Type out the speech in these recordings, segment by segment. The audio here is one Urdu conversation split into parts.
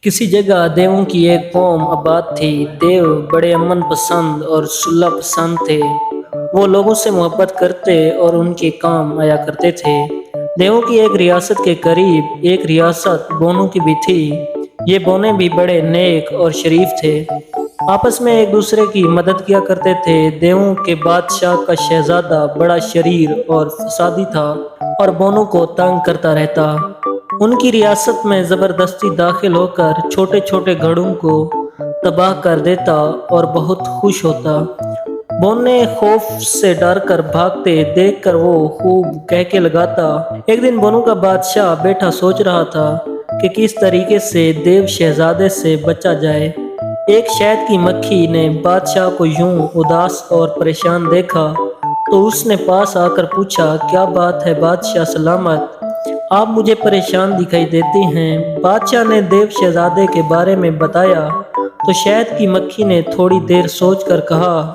کسی جگہ دیووں کی ایک قوم آباد تھی۔ دیو بڑے امن پسند اور صلح پسند تھے۔ وہ لوگوں سے محبت کرتے اور ان کے کام آیا کرتے تھے۔ دیووں کی ایک ریاست کے قریب ایک ریاست بونوں کی بھی تھی۔ یہ بونے بھی بڑے نیک اور شریف تھے۔ آپس میں ایک دوسرے کی مدد کیا کرتے تھے۔ دیووں کے بادشاہ کا شہزادہ بڑا شریر اور فسادی تھا اور بونوں کو تنگ کرتا رہتا۔ ان کی ریاست میں زبردستی داخل ہو کر چھوٹے چھوٹے گھروں کو تباہ کر دیتا اور بہت خوش ہوتا۔ بونے خوف سے ڈر کر بھاگتے دیکھ کر وہ خوب کہکے لگاتا۔ ایک دن بونوں کا بادشاہ بیٹھا سوچ رہا تھا کہ کس طریقے سے دیو شہزادے سے بچا جائے۔ ایک شہد کی مکھی نے بادشاہ کو یوں اداس اور پریشان دیکھا تو اس نے پاس آ کر پوچھا، کیا بات ہے بادشاہ سلامت؟ آپ مجھے پریشان دکھائی دیتے ہیں۔ بادشاہ نے دیو شہزادے کے بارے میں بتایا تو شہد کی مکھی نے تھوڑی دیر سوچ کر کہا،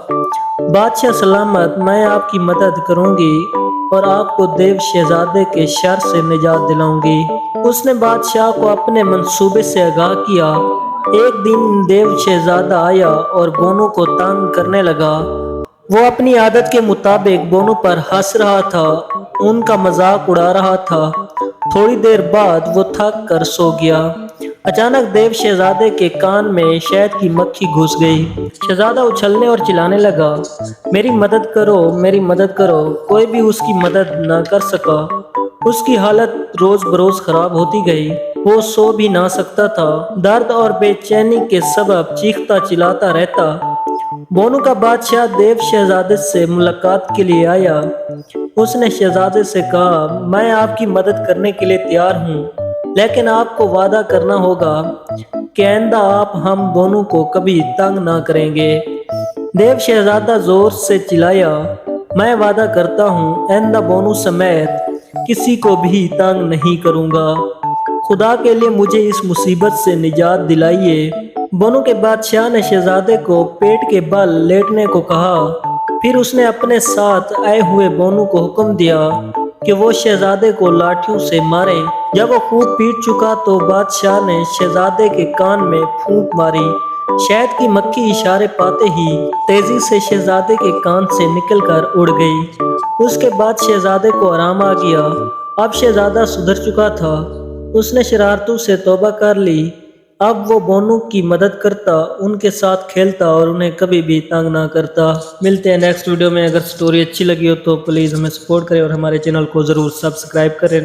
بادشاہ سلامت، میں آپ کی مدد کروں گی اور آپ کو دیو شہزادے کے شر سے نجات دلاؤں گی۔ اس نے بادشاہ کو اپنے منصوبے سے آگاہ کیا۔ ایک دن دیو شہزادہ آیا اور بونوں کو تنگ کرنے لگا۔ وہ اپنی عادت کے مطابق بونوں پر ہنس رہا تھا، ان کا مذاق اڑا رہا تھا۔ تھوڑی دیر بعد وہ تھک کر سو گیا۔ اچانک دیو شہزادے کے کان میں شہد کی مکھی گھس گئی۔ شہزادہ اچھلنے اور چلانے لگا، میری مدد کرو، میری مدد کرو۔ کوئی بھی اس کی مدد نہ کر سکا۔ اس کی حالت روز بروز خراب ہوتی گئی۔ وہ سو بھی نہ سکتا تھا۔ درد اور بے چینی کے سبب چیختا چلاتا رہتا۔ بونوں کا بادشاہ دیو شہزادے سے ملاقات کے لیے آیا۔ اس نے شہزادے سے کہا، میں آپ کی مدد کرنے کے لیے تیار ہوں، لیکن آپ کو وعدہ کرنا ہوگا کہ آئندہ آپ ہم دونوں کو کبھی تنگ نہ کریں گے۔ دیو شہزادہ زور سے چلایا، میں وعدہ کرتا ہوں آئندہ بونوں سمیت کسی کو بھی تنگ نہیں کروں گا۔ خدا کے لیے مجھے اس مصیبت سے نجات دلائیے۔ بونوں کے بادشاہ نے شہزادے کو پیٹ کے بل لیٹنے کو کہا۔ پھر اس نے اپنے ساتھ آئے ہوئے بونوں کو حکم دیا کہ وہ شہزادے کو لاٹھیوں سے مارے۔ جب وہ خوب پیٹ چکا تو بادشاہ نے شہزادے کے کان میں پھونک ماری۔ شہد کی مکھی اشارے پاتے ہی تیزی سے شہزادے کے کان سے نکل کر اڑ گئی۔ اس کے بعد شہزادے کو آرام آ گیا۔ اب شہزادہ سدھر چکا تھا۔ اس نے شرارتوں سے توبہ کر لی۔ اب وہ بونوں کی مدد کرتا، ان کے ساتھ کھیلتا اور انہیں کبھی بھی تنگ نہ کرتا۔ ملتے ہیں نیکسٹ ویڈیو میں۔ اگر سٹوری اچھی لگی ہو تو پلیز ہمیں سپورٹ کریں اور ہمارے چینل کو ضرور سبسکرائب کریں۔